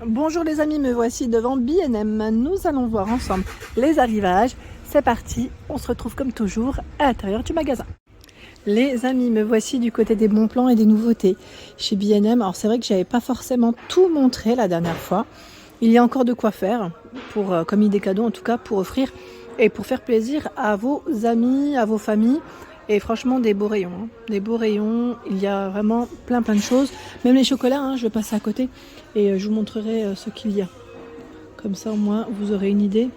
Bonjour les amis, me voici devant B&M. Nous allons voir ensemble les arrivages. C'est parti, on se retrouve comme toujours à l'intérieur du magasin. Les amis, me voici du côté des bons plans et des nouveautés chez B&M. Alors c'est vrai que j'avais pas forcément tout montré la dernière fois. Il y a encore de quoi faire, pour, comme idée cadeau en tout cas, pour offrir et pour faire plaisir à vos amis, à vos familles. Et franchement, des beaux rayons. Des beaux rayons, il y a vraiment plein de choses. Même les chocolats, je vais passer à côté et je vous montrerai ce qu'il y a. Comme ça, au moins, vous aurez une idée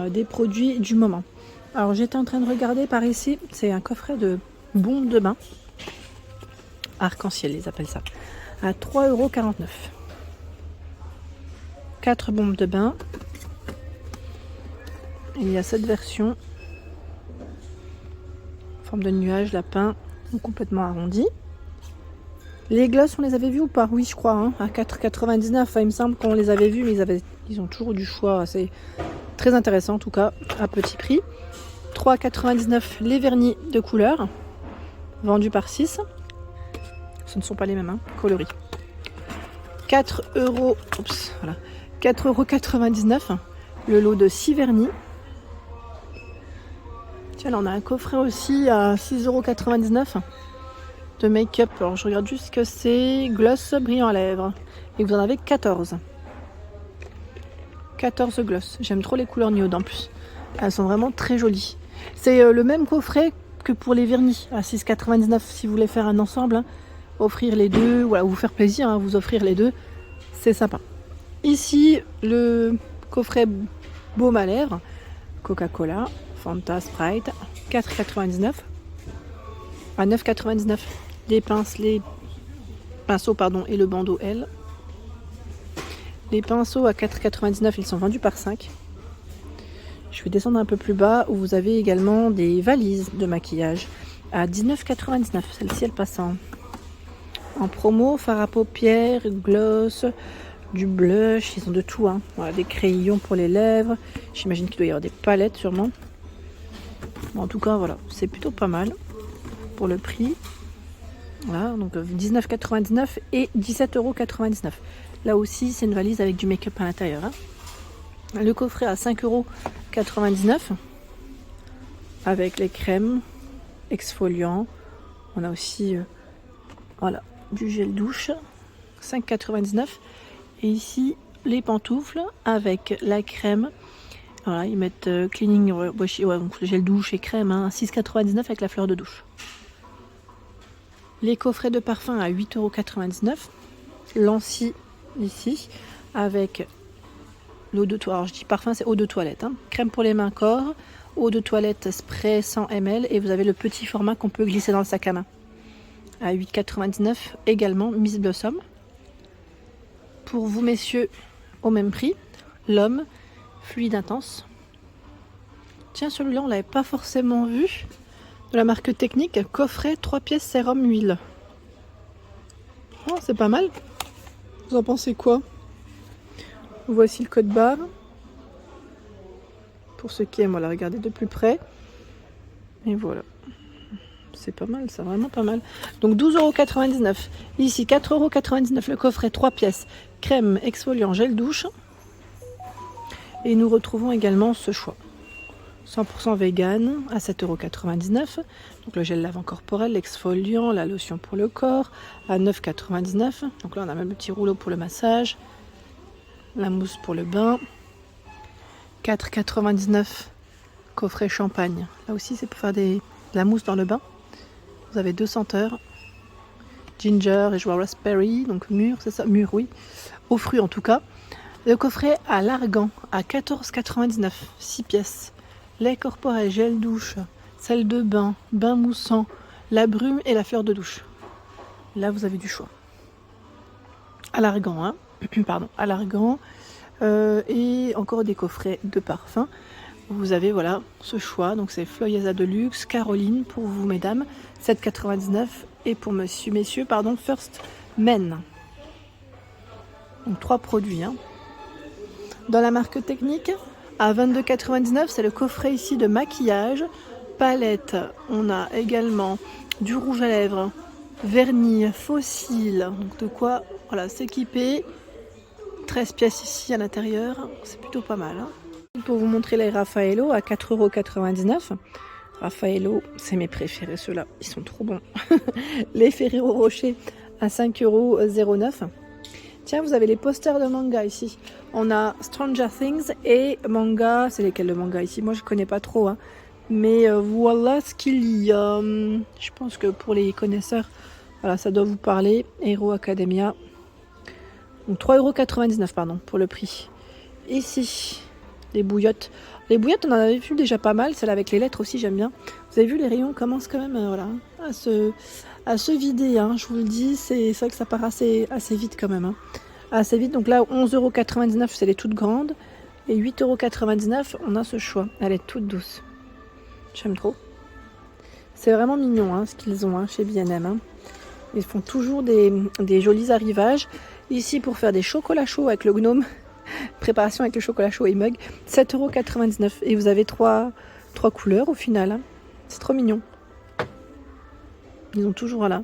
des produits du moment. Alors, j'étais en train de regarder par ici. C'est un coffret de bombes de bain. Arc-en-ciel, ils appellent ça. À 3,49 €. 4 bombes de bain. Il y a cette version. Forme de nuage, lapin, complètement arrondi. Les glosses, on les avait vus ou pas? Oui, je crois, à 4,99 €. Il me semble qu'on les avait vus, mais ils ont toujours du choix assez très intéressant, en tout cas, à petit prix. 3,99 € les vernis de couleur, vendus par 6. Ce ne sont pas les mêmes, coloris. 4,99 € le lot de 6 vernis. Tiens, là, on a un coffret aussi à 6,99 € de make-up. Alors, je regarde juste ce que c'est. Gloss brillant à lèvres. Et vous en avez 14. 14 gloss. J'aime trop les couleurs nude en plus. Elles sont vraiment très jolies. C'est le même coffret que pour les vernis à 6,99 € si vous voulez faire un ensemble. Offrir les deux, voilà, vous faire plaisir, vous offrir les deux. C'est sympa. Ici, le coffret baume à lèvres. Coca-Cola. Fanta, Sprite, 4,99 € à 9,99 €. Les pinceaux et le bandeau L. Les pinceaux à 4,99 €, ils sont vendus par 5. Je vais descendre un peu plus bas où vous avez également des valises de maquillage à 19,99 €. Celle-ci, elle passe en promo. Fard à paupières, gloss, du blush, ils ont de tout. Voilà, des crayons pour les lèvres. J'imagine qu'il doit y avoir des palettes sûrement. En tout cas, voilà, c'est plutôt pas mal pour le prix. Voilà, donc 19,99 € et 17,99 €. Là aussi, c'est une valise avec du make-up à l'intérieur. Le coffret à 5,99 € avec les crèmes exfoliants. On a aussi voilà, du gel douche, 5,99 €. Et ici, les pantoufles avec la crème. Voilà, ils mettent cleaning, donc gel douche et crème, 6,99 € avec la fleur de douche. Les coffrets de parfum à 8,99 €. Lancy ici avec l'eau de toilette. Alors je dis parfum, c'est eau de toilette. Crème pour les mains corps, eau de toilette spray 100 ml. Et vous avez le petit format qu'on peut glisser dans le sac à main. À 8,99 € également, Miss Blossom. Pour vous messieurs, au même prix, l'homme. Fluide intense. Tiens, celui-là, on l'avait pas forcément vu. De la marque Technique, coffret 3 pièces sérum huile. Oh, c'est pas mal. Vous en pensez quoi? Voici le code barre. Pour ceux qui aiment, regarder de plus près. Et voilà. C'est pas mal, ça, vraiment pas mal. Donc 12,99 €. Ici, 4,99 € le coffret 3 pièces. Crème exfoliant gel douche. Et nous retrouvons également ce choix. 100% vegan à 7,99 €. Donc le gel lavant corporel, l'exfoliant, la lotion pour le corps à 9,99 €. Donc là on a même le petit rouleau pour le massage. La mousse pour le bain. 4,99 € coffret champagne. Là aussi c'est pour faire de la mousse dans le bain. Vous avez 2 senteurs. Ginger et joie raspberry. Donc mûr, c'est ça? Mûr, oui. Aux fruits en tout cas. Le coffret à l'argan à 14,99 €, 6 pièces. Lait corporel, gel douche, sel de bain, bain moussant, la brume et la fleur de douche. Là, vous avez du choix. À l'argan, pardon, à l'argan. Et encore des coffrets de parfum. Vous avez, voilà, ce choix. Donc, c'est Floyeza de luxe, Caroline pour vous, mesdames, 7,99 €. Et pour messieurs, First Men. Donc, 3 produits, Dans la marque Technique, à 22,99 €, c'est le coffret ici de maquillage. Palette, on a également du rouge à lèvres, vernis, faux cils. Donc de quoi s'équiper 13 pièces ici à l'intérieur, c'est plutôt pas mal. Hein. Pour vous montrer les Raffaello à 4,99 €. Raffaello, c'est mes préférés ceux-là, ils sont trop bons. Les Ferrero Rocher à 5,09 €. Tiens, vous avez les posters de manga ici. On a Stranger Things et manga. C'est lesquels de manga ici? Moi, je connais pas trop. Hein. Mais voilà ce qu'il y a. Je pense que pour les connaisseurs, voilà, ça doit vous parler. Hero Academia. Donc 3,99 € pardon, pour le prix. Ici, les bouillottes. Les bouillottes, on en avait vu déjà pas mal. Celle avec les lettres aussi, j'aime bien. Vous avez vu, les rayons commencent quand même voilà, à se vider. Hein, je vous le dis, c'est vrai que ça part assez vite quand même. Hein. Assez vite. Donc là, 11,99 €, c'est les toutes grandes. Et 8,99 €, on a ce choix. Elle est toute douce. J'aime trop. C'est vraiment mignon hein, ce qu'ils ont hein, chez B&M. Hein. Ils font toujours des jolis arrivages. Ici, pour faire des chocolats chauds avec le gnome. Préparation avec le chocolat chaud et mug. 7,99 €. Et vous avez trois couleurs au final. Hein. C'est trop mignon. Ils ont toujours là.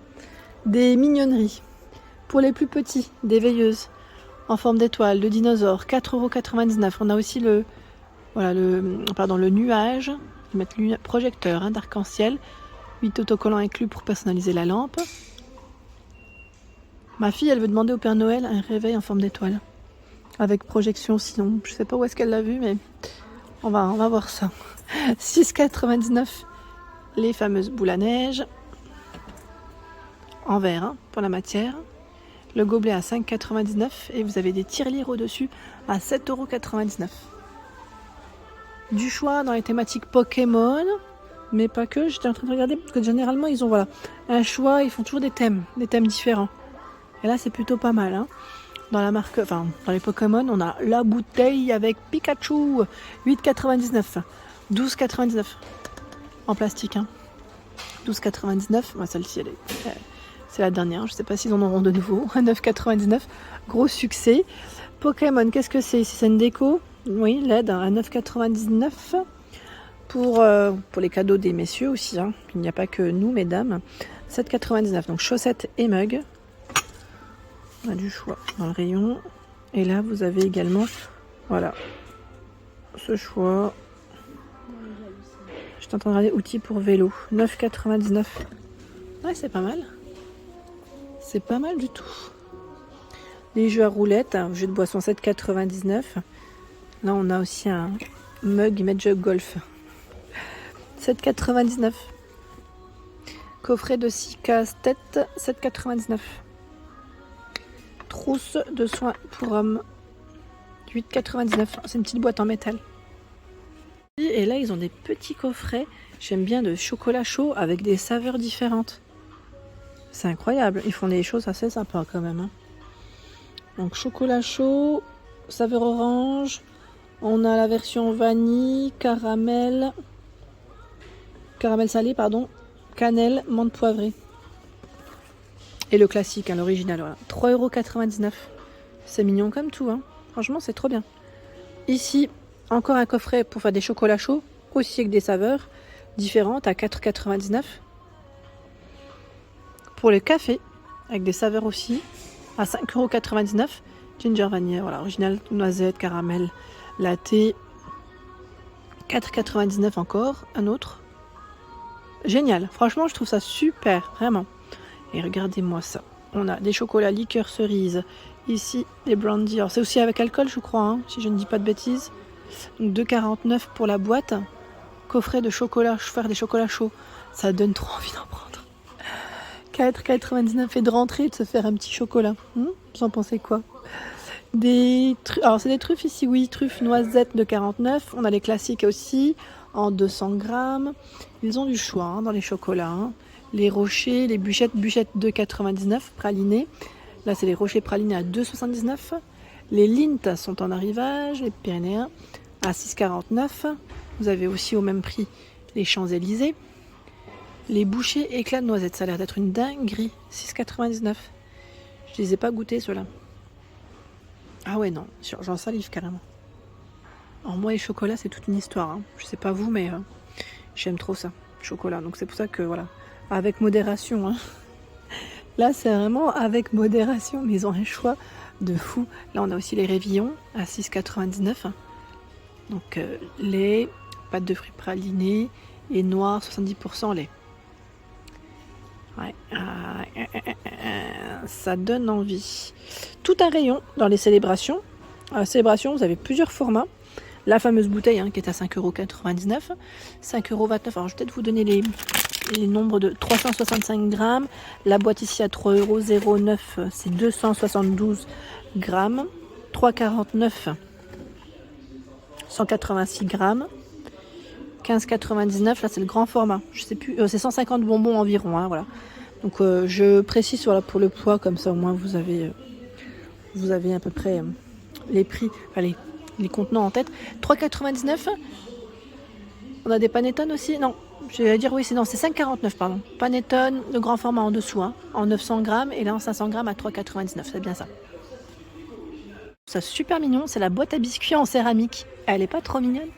Des mignonneries. Pour les plus petits, des veilleuses en forme d'étoile, de dinosaure, 4,99 €. On a aussi le nuage. Ils mettent le projecteur hein, d'arc-en-ciel. 8 autocollants inclus pour personnaliser la lampe. Ma fille, elle veut demander au Père Noël un réveil en forme d'étoile. Avec projection sinon. Je sais pas où est-ce qu'elle l'a vu, mais on va voir ça. 6,99 € les fameuses boules à neige. En verre hein, pour la matière. Le gobelet à 5,99 € et vous avez des tirelires au-dessus à 7,99 €. Du choix dans les thématiques Pokémon, mais pas que. J'étais en train de regarder parce que généralement ils ont voilà, un choix, ils font toujours des thèmes différents. Et là c'est plutôt pas mal. Hein. Dans la marque, enfin dans les Pokémon, on a la bouteille avec Pikachu, 8,99 €, 12,99 € en plastique. Hein. 12,99 €. Moi celle-ci c'est la dernière, je ne sais pas s'ils en auront de nouveau. 9,99 €, gros succès. Pokémon, qu'est-ce que c'est? C'est une déco. Oui, LED à 9,99 € pour les cadeaux des messieurs aussi. Hein. Il n'y a pas que nous, mesdames. 7,99 €. Donc chaussettes et mugs. On a du choix dans le rayon. Et là, vous avez également, voilà, ce choix. Je t'entends regarder outils pour vélo. 9,99 €. Ouais, c'est pas mal. C'est pas mal du tout. Les jeux à roulettes, jeu de boisson 7,99 €. Là, on a aussi un mug Magic Golf. 7,99 €. Coffret de 6 casse-tête, 7,99 €. Trousse de soins pour hommes, 8,99 €. C'est une petite boîte en métal. Et là, ils ont des petits coffrets. J'aime bien de chocolat chaud avec des saveurs différentes. C'est incroyable. Ils font des choses assez sympas quand même. Hein. Donc chocolat chaud, saveur orange. On a la version vanille, caramel salé, pardon, cannelle, menthe poivrée. Et le classique, hein, l'original, voilà. 3,99 €. C'est mignon comme tout, hein. Franchement, c'est trop bien. Ici, encore un coffret pour faire des chocolats chauds, aussi avec des saveurs différentes, à 4,99 €. Pour le café, avec des saveurs aussi, à 5,99 €. Ginger vanille, voilà, original, noisette, caramel, latte. 4,99 € encore, un autre. Génial, franchement, je trouve ça super, vraiment. Et regardez-moi ça. On a des chocolats liqueur cerise. Ici, les brandy. Alors, c'est aussi avec alcool, je crois, hein, si je ne dis pas de bêtises. Donc, 2,49 € pour la boîte. Coffret de chocolat, faire des chocolats chauds. Ça donne trop envie d'en prendre. 4,99 € et de rentrer et de se faire un petit chocolat. Vous en pensez quoi? Alors, c'est des truffes ici, oui. Truffes noisettes de 49. On a les classiques aussi, en 200 grammes. Ils ont du choix hein, dans les chocolats. Hein. Les rochers, les bûchettes 2,99 € pralinés. Là, c'est les rochers pralinés à 2,79 €. Les Lindt sont en arrivage, les Pyrénéens à 6,49 €. Vous avez aussi au même prix les Champs-Élysées. Les bouchées éclats de noisettes, ça a l'air d'être une dinguerie. 6,99 €. Je les ai pas goûtés ceux-là. Ah ouais, non, j'en salive carrément. Alors moi, les chocolats, c'est toute une histoire. Hein. Je sais pas vous, mais j'aime trop ça, chocolat. Donc c'est pour ça que voilà, avec modération. Hein. Là, c'est vraiment avec modération, mais ils ont un choix de fou. Là, on a aussi les révillons à 6,99 €. Donc, lait, pâte de fruits pralinés et noir 70% lait. Ouais, ça donne envie. Tout un rayon dans les célébrations. À la célébration, vous avez plusieurs formats. La fameuse bouteille qui est à 5,99 €, 5,29 €. Alors, je vais peut-être vous donner les nombres de 365 grammes. La boîte ici à 3,09 €, c'est 272 grammes. 3,49 €, 186 grammes. 15,99 €, là c'est le grand format. Je sais plus, c'est 150 bonbons environ. Voilà. Donc je précise voilà, pour le poids, comme ça au moins vous avez à peu près les prix, enfin, les contenants en tête. 3,99 €. On a des panettone aussi. Non, je vais dire oui, c'est 5,49 €, pardon. Panettone, le grand format en dessous, en 900 grammes, et là en 500 grammes à 3,99 €, c'est bien ça. C'est super mignon, c'est la boîte à biscuits en céramique. Elle est pas trop mignonne?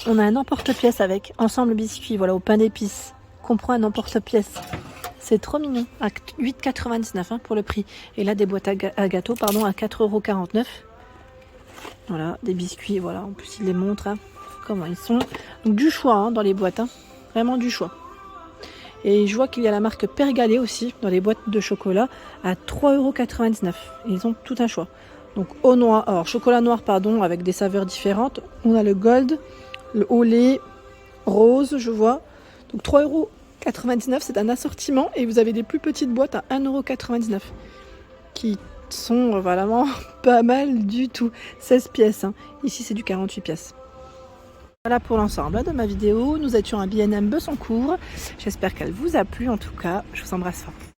On a un emporte-pièce avec ensemble biscuits, voilà, au pain d'épices. Comprend un emporte-pièce. C'est trop mignon, à 8,99 € pour le prix. Et là, des boîtes à gâteaux, pardon, à 4,49 €. Voilà, des biscuits, voilà, en plus il les montre comment ils sont. Donc du choix dans les boîtes, vraiment du choix. Et je vois qu'il y a la marque Pergalé aussi dans les boîtes de chocolat à 3,99 €. Ils ont tout un choix. Donc au noir, alors chocolat noir, pardon, avec des saveurs différentes. On a le gold, le au lait, rose, je vois. Donc 3,99 €, c'est un assortiment. Et vous avez des plus petites boîtes à 1,99 € qui sont vraiment pas mal du tout. 16 pièces. Ici, c'est du 48 pièces. Voilà pour l'ensemble de ma vidéo. Nous étions à B&M Besancourt. J'espère qu'elle vous a plu. En tout cas, je vous embrasse fort.